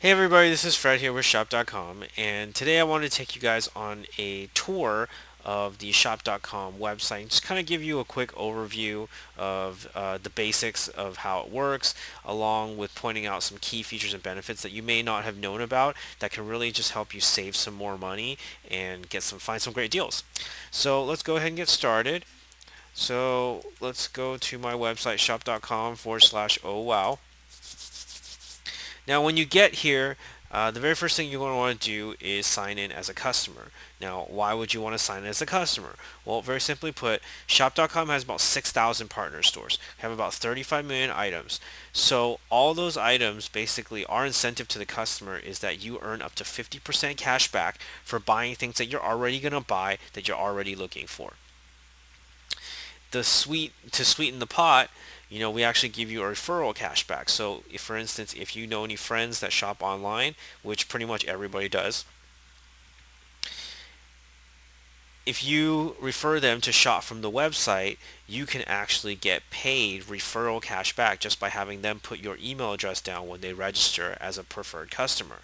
Hey everybody, this is Fred here with Shop.com, and today I want to take you guys on a tour of the Shop.com website and just kind of give you a quick overview of the basics of how it works, along with pointing out some key features and benefits that you may not have known about that can really just help you save some more money and find some great deals. So let's go ahead and get started. So let's go to my website, shop.com/oh wow. Now, when you get here, the very first thing you're going to want to do is sign in as a customer. Now, why would you want to sign in as a customer? Well, very simply put, Shop.com has about 6,000 partner stores, have about 35 million items. So, all those items basically, our incentive to the customer is that you earn up to 50% cash back for buying things that you're already going to buy that you're already looking for. To sweeten the pot, we actually give you a referral cashback. So, if, for instance, if you know any friends that shop online, which pretty much everybody does, if you refer them to shop from the website, you can actually get paid referral cashback just by having them put your email address down when they register as a preferred customer.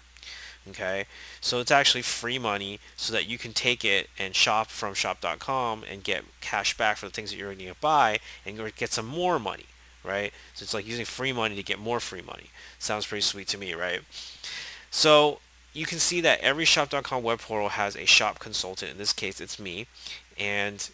Okay, so it's actually free money so that you can take it and shop from shop.com and get cash back for the things that you're going to buy and get some more money, right? So it's like using free money to get more free money. Sounds pretty sweet to me, right? So you can see that every shop.com web portal has a shop consultant. In this case, it's me. And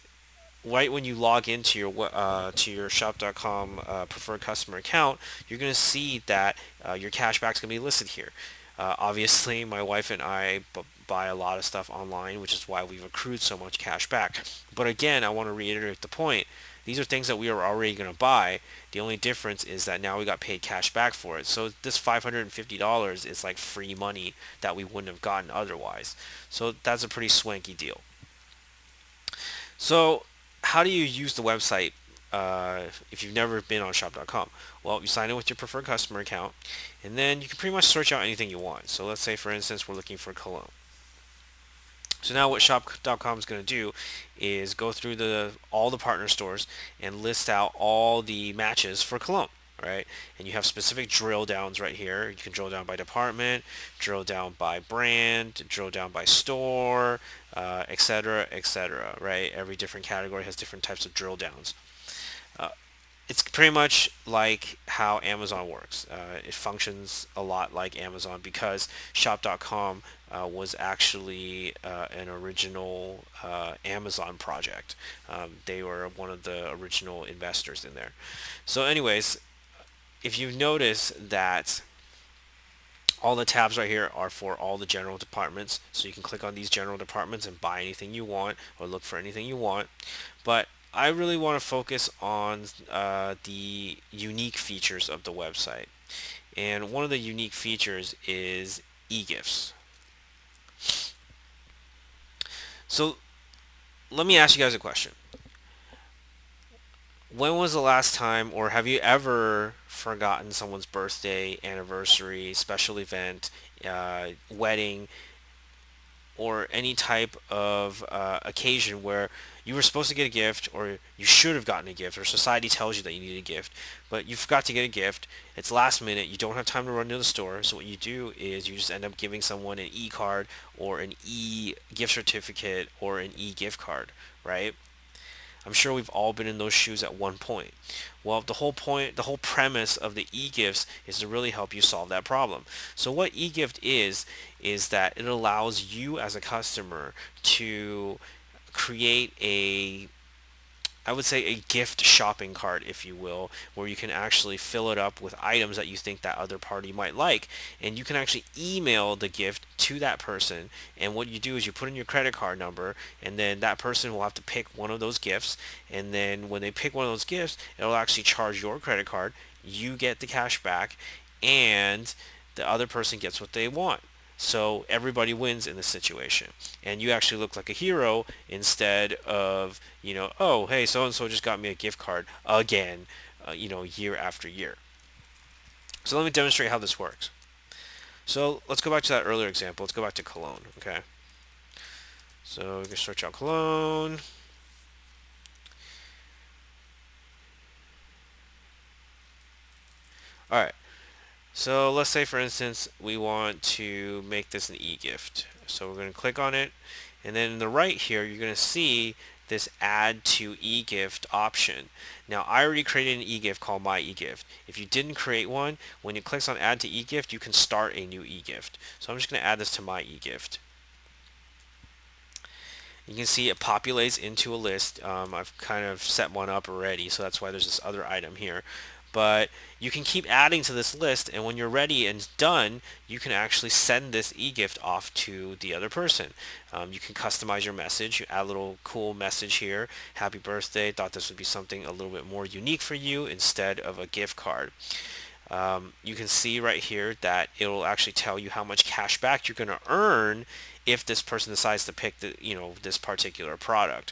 right when you log into your shop.com preferred customer account, you're going to see that your cashback is going to be listed here. Obviously, my wife and I buy a lot of stuff online, which is why we've accrued so much cash back. But again, I want to reiterate the point. These are things that we are already going to buy. The only difference is that now we got paid cash back for it. So this $550 is like free money that we wouldn't have gotten otherwise. So that's a pretty swanky deal. So how do you use the website if you've never been on shop.com? Well, you sign in with your preferred customer account, and then you can pretty much search out anything you want. So let's say, for instance, we're looking for cologne. So now what shop.com is going to do is go through all the partner stores and list out all the matches for cologne, right? And you have specific drill downs right here. You can drill down by department, drill down by brand, drill down by store, etc., etc., right? Every different category has different types of drill downs. Uh, it's pretty much like how Amazon works. It functions a lot like Amazon because Shop.com was actually an original Amazon project. They were one of the original investors in there. So, anyways, if you notice that all the tabs right here are for all the general departments, so you can click on these general departments and buy anything you want or look for anything you want. But I really want to focus on the unique features of the website. And one of the unique features is e-gifts. So let me ask you guys a question. When was the last time, or have you ever forgotten someone's birthday, anniversary, special event, wedding, or any type of occasion where you were supposed to get a gift or you should have gotten a gift or society tells you that you need a gift, but you forgot to get a gift? It's last minute, you don't have time to run to the store, so what you do is you just end up giving someone an e-card or an e-gift certificate or an e-gift card, right? I'm sure we've all been in those shoes at one point. Well, the whole premise of the e-gifts is to really help you solve that problem. So what e-gift is that it allows you as a customer to create I would say a gift shopping cart, if you will, where you can actually fill it up with items that you think that other party might like, and you can actually email the gift to that person. And what you do is you put in your credit card number, and then that person will have to pick one of those gifts. And then when they pick one of those gifts, it'll actually charge your credit card. You get the cash back, and the other person gets what they want. So everybody wins in this situation. And you actually look like a hero instead of, oh, hey, so and so just got me a gift card again, year after year. So let me demonstrate how this works. So let's go back to that earlier example. Let's go back to cologne, okay? So we can search out cologne. All right. So let's say, for instance, we want to make this an e-gift. So we're going to click on it, and then in the right here, you're going to see this add to e-gift option. Now, I already created an e-gift called my e-gift. If you didn't create one, when you click on add to e-gift, you can start a new e-gift. So I'm just going to add this to my e-gift. You can see it populates into a list. I've kind of set one up already, so that's why there's this other item here. But you can keep adding to this list, and when you're ready and done, you can actually send this e-gift off to the other person. You can customize your message. You add a little cool message here. Happy birthday. Thought this would be something a little bit more unique for you instead of a gift card. You can see right here that it'll actually tell you how much cash back you're going to earn if this person decides to pick this particular product.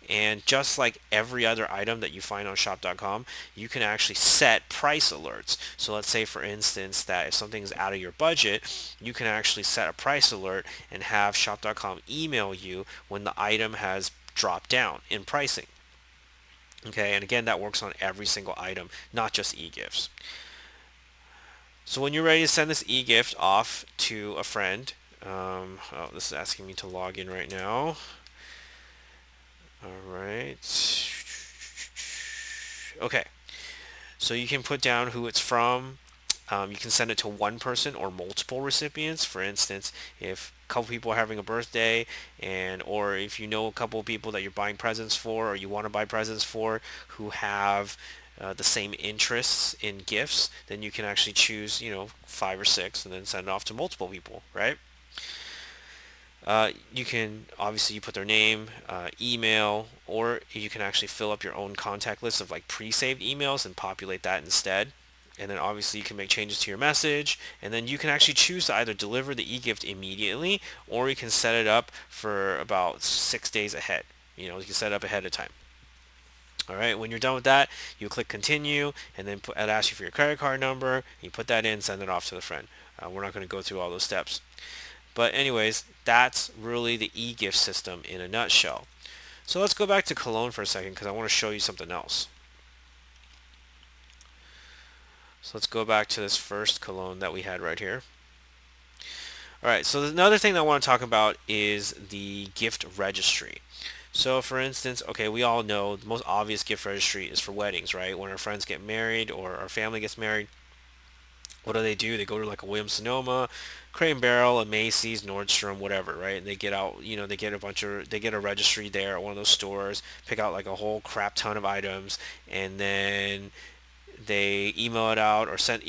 And just like every other item that you find on shop.com, you can actually set price alerts. So let's say, for instance, that if something's out of your budget, you can actually set a price alert and have shop.com email you when the item has dropped down in pricing. Okay, and again, that works on every single item, not just e-gifts. So when you're ready to send this e-gift off to a friend, oh, this is asking me to log in right now. All right. Okay. So you can put down who it's from. You can send it to one person or multiple recipients. For instance, if a couple people are having a birthday, or if you know a couple of people that you're buying presents for, or you want to buy presents for, who have the same interests in gifts, then you can actually choose, 5 or 6, and then send it off to multiple people, right? You can obviously you put their name, email, or you can actually fill up your own contact list of like pre-saved emails and populate that instead. And then obviously you can make changes to your message, and then you can actually choose to either deliver the e-gift immediately, or you can set it up for about 6 days ahead. You can set it up ahead of time. All right, when you're done with that, you click continue, and then it asks you for your credit card number. You put that in, send it off to the friend. We're not going to go through all those steps. But anyways, that's really the e-gift system in a nutshell. So let's go back to Cologne for a second because I want to show you something else. So let's go back to this first Cologne that we had right here. Alright, so another thing that I want to talk about is the gift registry. So for instance, okay, we all know the most obvious gift registry is for weddings, right? When our friends get married or our family gets married, what do? They go to like a Williams-Sonoma, Crate and Barrel, a Macy's, Nordstrom, whatever, right? And they get out, they get a registry there at one of those stores, pick out like a whole crap ton of items, and then they email it out or send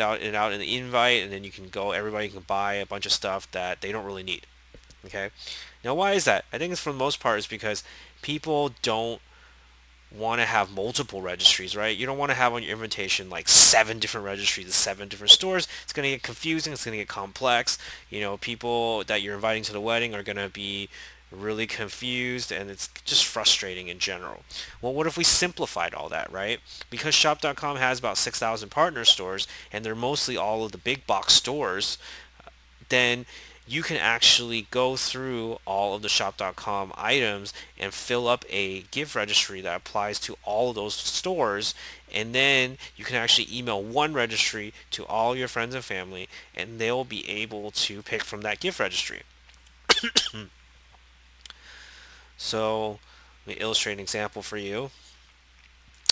out an invite, and then everybody can buy a bunch of stuff that they don't really need. Okay. Now, why is that? I think it's for the most part is because people don't want to have multiple registries, right? You don't want to have on your invitation like 7 different registries, 7 different stores. It's going to get confusing. It's going to get complex. People that you're inviting to the wedding are going to be really confused, and it's just frustrating in general. Well, what if we simplified all that, right? Because shop.com has about 6,000 partner stores, and they're mostly all of the big box stores, then you can actually go through all of the shop.com items and fill up a gift registry that applies to all of those stores, and then you can actually email one registry to all your friends and family, and they'll be able to pick from that gift registry. So let me illustrate an example for you.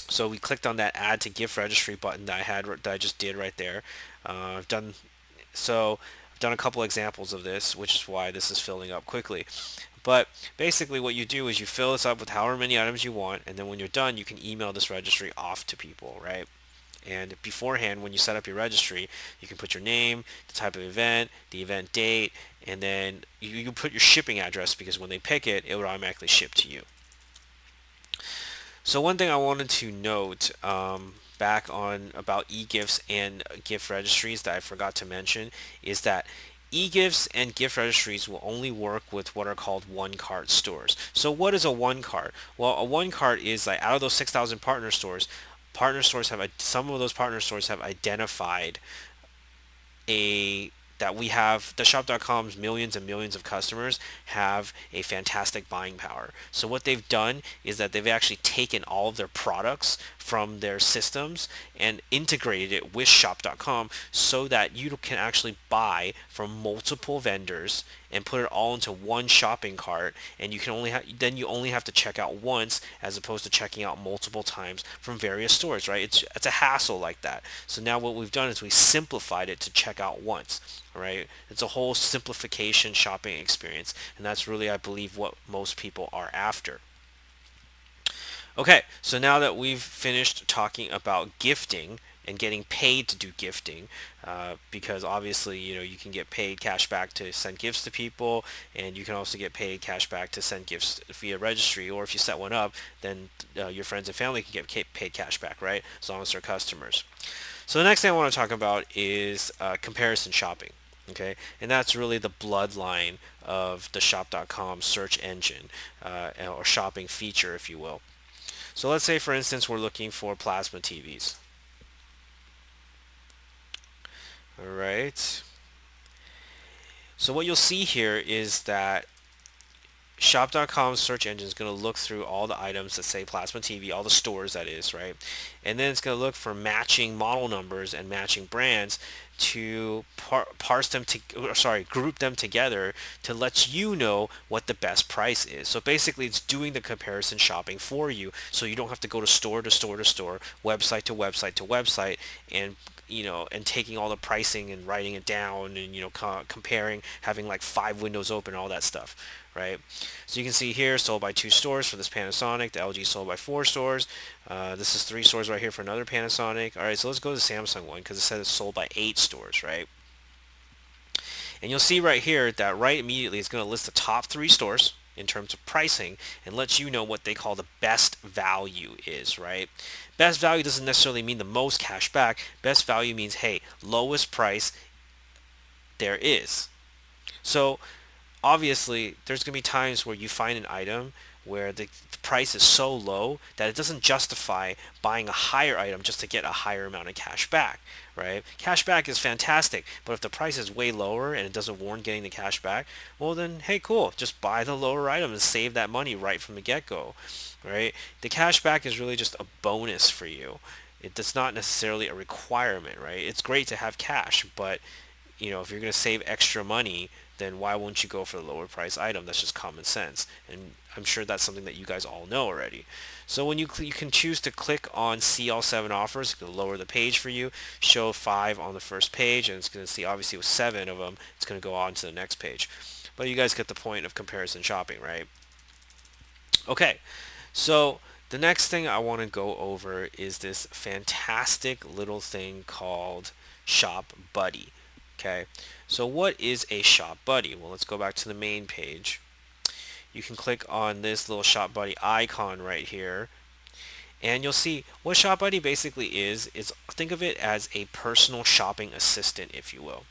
So we clicked on that add to gift registry button that I just did right there. I've done a couple examples of this, which is why this is filling up quickly. But basically what you do is you fill this up with however many items you want, and then when you're done, you can email this registry off to people, right? And beforehand, when you set up your registry, you can put your name, the type of event, the event date, and then you put your shipping address, because when they pick it, it would automatically ship to you. So one thing I wanted to note back on about e-gifts and gift registries that I forgot to mention is that e-gifts and gift registries will only work with what are called one-cart stores. So what is a one-cart? Well, a one-cart is like out of those 6,000 some of those partner stores have identified that we have the shop.com's millions and millions of customers have a fantastic buying power. So what they've done is that they've actually taken all of their products from their systems and integrated it with shop.com so that you can actually buy from multiple vendors and put it all into one shopping cart, and you can then you only have to check out once as opposed to checking out multiple times from various stores, right? It's a hassle like that. So now what we've done is we simplified it to check out once, right? It's a whole simplification shopping experience, and that's really, I believe, what most people are after. Okay, so now that we've finished talking about gifting and getting paid to do gifting, because obviously, you can get paid cash back to send gifts to people, and you can also get paid cash back to send gifts via registry, or if you set one up, then your friends and family can get paid cash back, right? As long as they're customers. So the next thing I want to talk about is comparison shopping. Okay, and that's really the bloodline of the shop.com search engine, or shopping feature, if you will. So let's say, for instance, we're looking for plasma TVs. All right. So what you'll see here is that shop.com's search engine is going to look through all the items that say plasma TV, all the stores that is, right? And then it's going to look for matching model numbers and matching brands to parse them to, group them together to let you know what the best price is. So basically it's doing the comparison shopping for you, so you don't have to go to store to store to store, website to website to website, and and taking all the pricing and writing it down, and comparing, having like 5 windows open, all that stuff, right? So you can see here, sold by 2 stores for this Panasonic. The LG sold by 4 stores. This is 3 stores right here for another Panasonic. All right, so let's go to the Samsung one because it says it's sold by 8 stores, right? And you'll see right here that right immediately it's going to list the top 3 stores in terms of pricing and lets you know what they call the best value is, right? Best value doesn't necessarily mean the most cash back. Best value means, hey, lowest price there is. So obviously there's going to be times where you find an item where the price is so low that it doesn't justify buying a higher item just to get a higher amount of cash back, right? Cash back is fantastic, but if the price is way lower and it doesn't warrant getting the cash back, well then, hey, cool, just buy the lower item and save that money right from the get-go, right? The cash back is really just a bonus for you. It's not necessarily a requirement, right? It's great to have cash, but if you're going to save extra money, then why won't you go for the lower price item? That's just common sense. And I'm sure that's something that you guys all know already. So when you can choose to click on see all 7 offers, it's going to lower the page for you, show 5 on the first page, and it's going to see, obviously with 7 of them, it's going to go on to the next page. But you guys get the point of comparison shopping, right? Okay, so the next thing I want to go over is this fantastic little thing called Shop Buddy. Okay, so what is a Shop Buddy? Well, let's go back to the main page. You can click on this little Shop Buddy icon right here, and you'll see what Shop Buddy basically is think of it as a personal shopping assistant, if you will.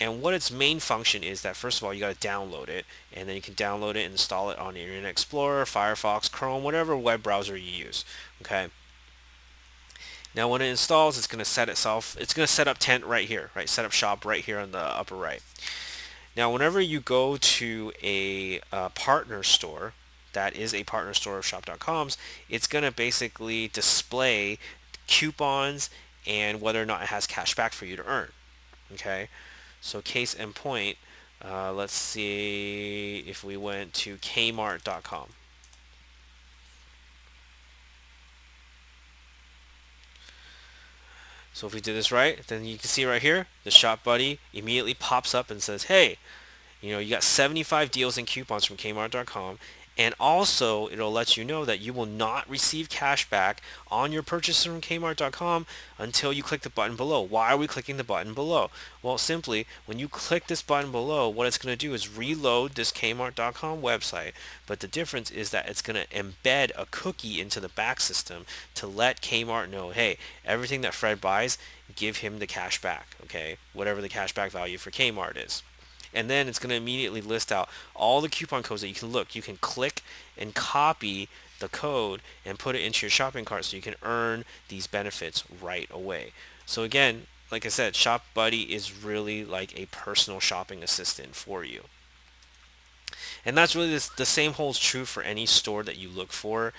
And what its main function is that, first of all, you got to download it, and then you can download it and install it on Internet Explorer, Firefox, Chrome, whatever web browser you use. Okay. Now when it installs, it's going to set up tent right here, right? Set up shop right here on the upper right. Now whenever you go to a partner store, that is a partner store of shop.com's, it's going to basically display coupons and whether or not it has cash back for you to earn. Okay, so case in point, let's see if we went to kmart.com. So if we did this right, then you can see right here, the Shop Buddy immediately pops up and says, hey, you got 75 deals and coupons from Kmart.com, and also it'll let you know that you will not receive cash back on your purchase from Kmart.com until you click the button below. Why are we clicking the button below? Well, simply, when you click this button below, what it's going to do is reload this Kmart.com website, but the difference is that it's going to embed a cookie into the back system to let Kmart know, hey, everything that Fred buys, give him the cash back, okay? Whatever the cash back value for Kmart is. And then it's going to immediately list out all the coupon codes that you can look. You can click and copy the code and put it into your shopping cart so you can earn these benefits right away. So again, like I said, Shop Buddy is really like a personal shopping assistant for you. And that's really the same holds true for any store that you look for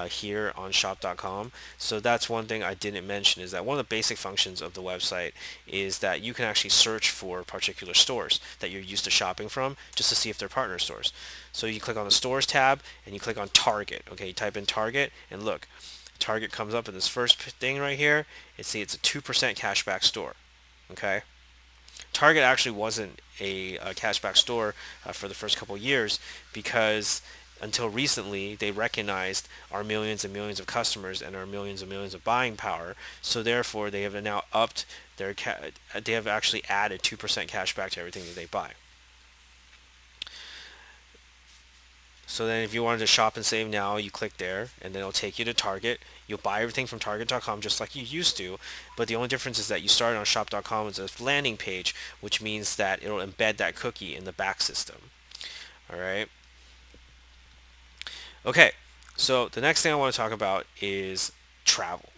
here on shop.com. So that's one thing I didn't mention is that one of the basic functions of the website is that you can actually search for particular stores that you're used to shopping from just to see if they're partner stores. So you click on the stores tab and you click on Target. Okay, you type in Target and look, Target comes up in this first thing right here. It's a 2% cashback store. Okay. Target actually wasn't a cashback store for the first couple of years because until recently they recognized our millions and millions of customers and our millions and millions of buying power. So therefore, they have now upped they have actually added 2% cashback to everything that they buy. So then if you wanted to shop and save now, you click there and then it'll take you to Target. You'll buy everything from Target.com just like you used to, but the only difference is that you started on shop.com as a landing page, which means that it'll embed that cookie in the back system. All right. Okay. So the next thing I want to talk about is travel.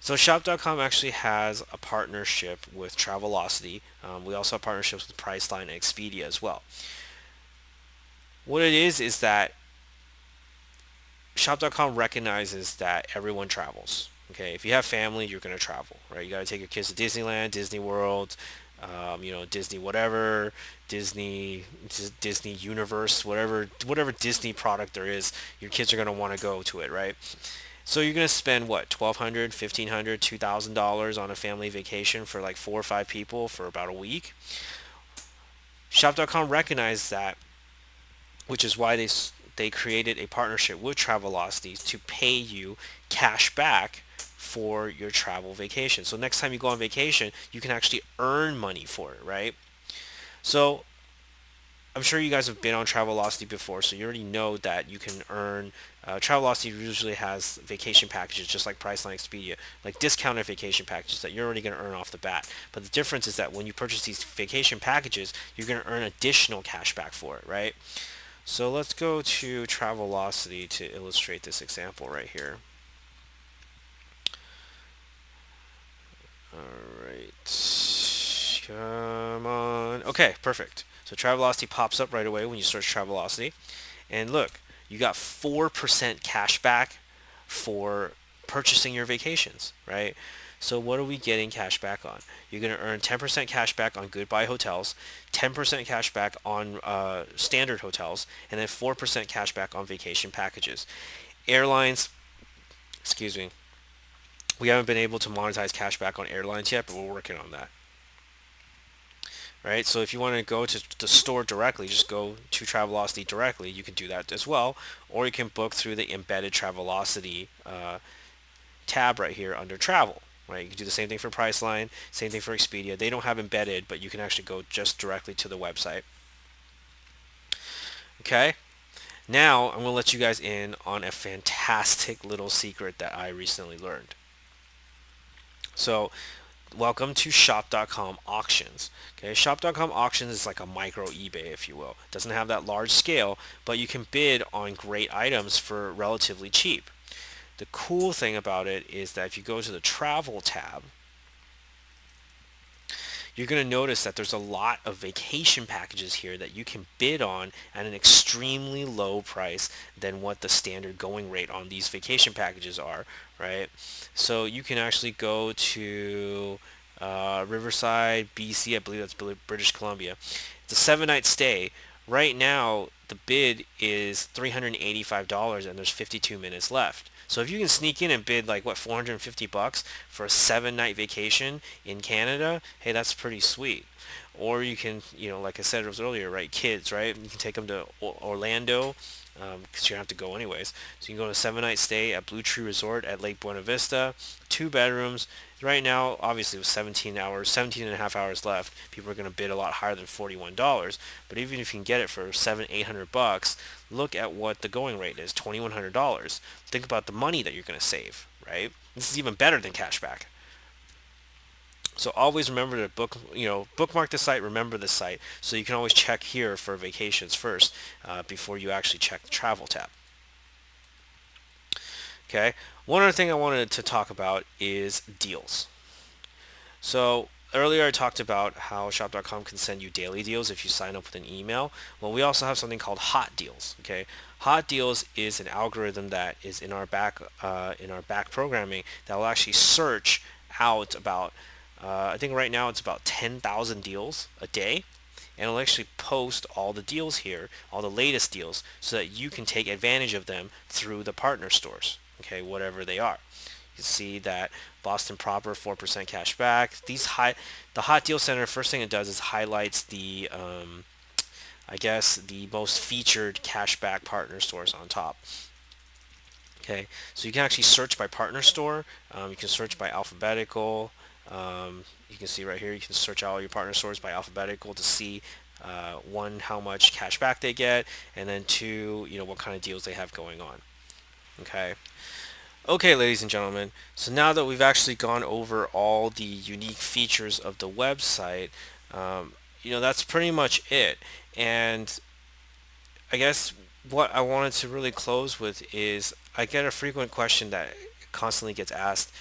So shop.com actually has a partnership with Travelocity. We also have partnerships with Priceline and Expedia as well. What it is that shop.com recognizes that everyone travels. Okay, if you have family, you're gonna travel, right? You gotta take your kids to Disneyland, Disney World, Disney whatever, Disney Universe, whatever Disney product there is. Your kids are gonna want to go to it, right? So you're gonna spend what, $1,200, $1,500, $2,000 on a family vacation for like 4 or 5 people for about a week. Shop.com recognized that, which is why they created a partnership with Travelocity to pay you cash back for your travel vacation. So next time you go on vacation, you can actually earn money for it, right? So I'm sure you guys have been on Travelocity before, so you already know that you can earn. Travelocity usually has vacation packages, just like Priceline, Expedia, like discounted vacation packages that you're already going to earn off the bat. But the difference is that when you purchase these vacation packages, you're going to earn additional cash back for it, right? So let's go to Travelocity to illustrate this example right here. Alright. Come on. Okay, perfect. So Travelocity pops up right away when you search Travelocity. And look, you got 4% cash back for purchasing your vacations, right? So what are we getting cash back on? You're going to earn 10% cash back on Goodbye Hotels, 10% cash back on standard hotels, and then 4% cash back on vacation packages. Airlines, excuse me, we haven't been able to monetize cash back on airlines yet, but we're working on that. Right, so if you want to go to the store directly, just go to Travelocity directly. You can do that as well, or you can book through the embedded Travelocity tab right here under travel. Right, you can do the same thing for Priceline, same thing for Expedia. They don't have embedded, but you can actually go just directly to the website. Okay, now I'm going to let you guys in on a fantastic little secret that I recently learned. So welcome to shop.com auctions. Okay, shop.com auctions is like a micro eBay, if you will. It doesn't have that large scale, but you can bid on great items for relatively cheap. The cool thing about it is that if you go to the travel tab, you're going to notice that there's a lot of vacation packages here that you can bid on at an extremely low price than what the standard going rate on these vacation packages are, right? So you can actually go to Riverside, BC, I believe that's British Columbia. It's a 7 night stay. Right now, the bid is $385 and there's 52 minutes left. So if you can sneak in and bid like what, $450 for a 7 night vacation in Canada, hey, that's pretty sweet. Or you can, like I said earlier, right, kids, right? You can take them to Orlando because you have to go anyways. So you can go on a 7 night stay at Blue Tree Resort at Lake Buena Vista, 2 bedrooms. Right now, obviously with 17 and a half hours left, people are going to bid a lot higher than $41. But even if you can get it for $800, look at what the going rate is, $2,100. Think about the money that you're going to save, right? This is even better than cashback. So always remember to bookmark the site, remember the site, so you can always check here for vacations first before you actually check the travel tab. Okay. One other thing I wanted to talk about is deals. So earlier I talked about how shop.com can send you daily deals if you sign up with an email. Well, we also have something called hot deals. Okay, hot deals is an algorithm that is in our back programming that will actually search out about I think right now it's about 10,000 deals a day, and it'll actually post all the deals here, all the latest deals, so that you can take advantage of them through the partner stores. Okay, whatever they are. You can see that Boston Proper 4% cash back. The Hot Deal Center. First thing it does is highlights the I guess the most featured cashback partner stores on top. Okay, so you can actually search by partner store. You can search by alphabetical. You can see right here, you can search all your partner stores by alphabetical to see one, how much cash back they get, and then two, what kind of deals they have going on. Okay. Okay, ladies and gentlemen, so now that we've actually gone over all the unique features of the website, that's pretty much it. And I guess what I wanted to really close with is I get a frequent question that constantly gets asked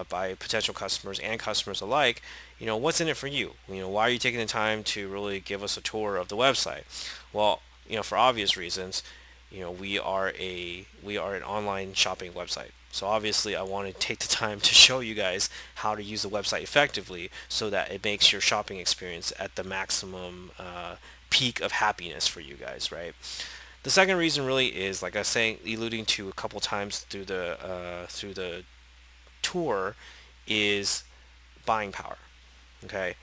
by potential customers and customers alike. What's in it for you? Why are you taking the time to really give us a tour of the website? Well, for obvious reasons, we are an online shopping website. So obviously, I want to take the time to show you guys how to use the website effectively so that it makes your shopping experience at the maximum peak of happiness for you guys, right? The second reason really is, like I was saying, alluding to a couple times through the tour, is buying power. Okay,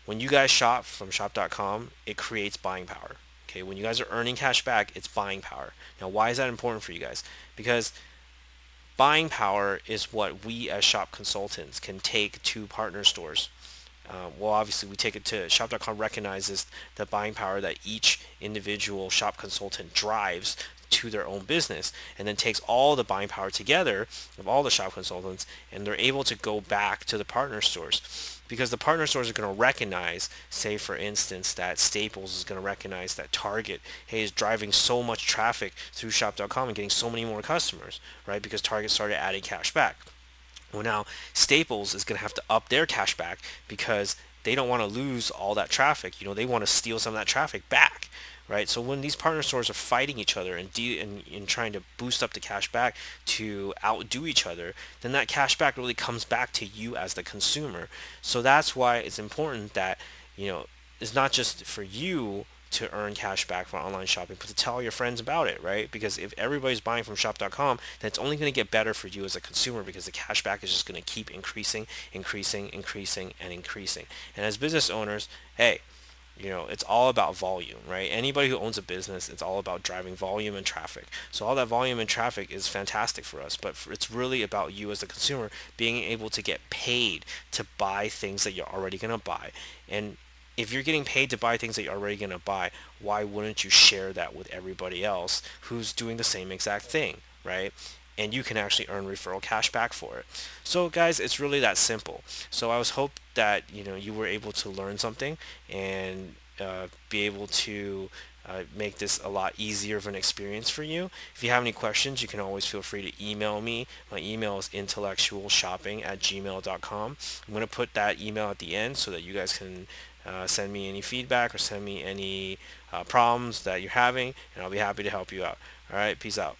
when you guys shop from shop.com, it creates buying power. Okay, when you guys are earning cash back, it's buying power. Now, why is that important for you guys? Because buying power is what we as shop consultants can take to partner stores. Well, obviously, we take it to shop.com recognizes the buying power that each individual shop consultant drives to their own business, and then takes all the buying power together of all the shop consultants, and they're able to go back to the partner stores, because the partner stores are going to recognize, say for instance, that Staples is going to recognize that Target, hey, is driving so much traffic through shop.com and getting so many more customers, right? Because Target started adding cash back. Well, now Staples is going to have to up their cash back because they don't want to lose all that traffic. They want to steal some of that traffic back, right? So when these partner stores are fighting each other and trying to boost up the cash back to outdo each other, then that cash back really comes back to you as the consumer. So that's why it's important that, you know, it's not just for you to earn cash back for online shopping, but to tell your friends about it, right? Because if everybody's buying from shop.com, then it's only going to get better for you as a consumer, because the cash back is just going to keep increasing, increasing, increasing, and increasing. And as business owners, hey, it's all about volume, right? Anybody who owns a business, it's all about driving volume and traffic. So all that volume and traffic is fantastic for us, but it's really about you as a consumer being able to get paid to buy things that you're already going to buy. And if you're getting paid to buy things that you're already going to buy, why wouldn't you share that with everybody else who's doing the same exact thing, right? And you can actually earn referral cash back for it. So guys, it's really that simple. So I was hope that you were able to learn something and be able to make this a lot easier of an experience for you. If you have any questions, you can always feel free to email me. My email is intellectualshopping@gmail.com. I'm going to put that email at the end so that you guys can send me any feedback or send me any problems that you're having, and I'll be happy to help you out. All right, peace out.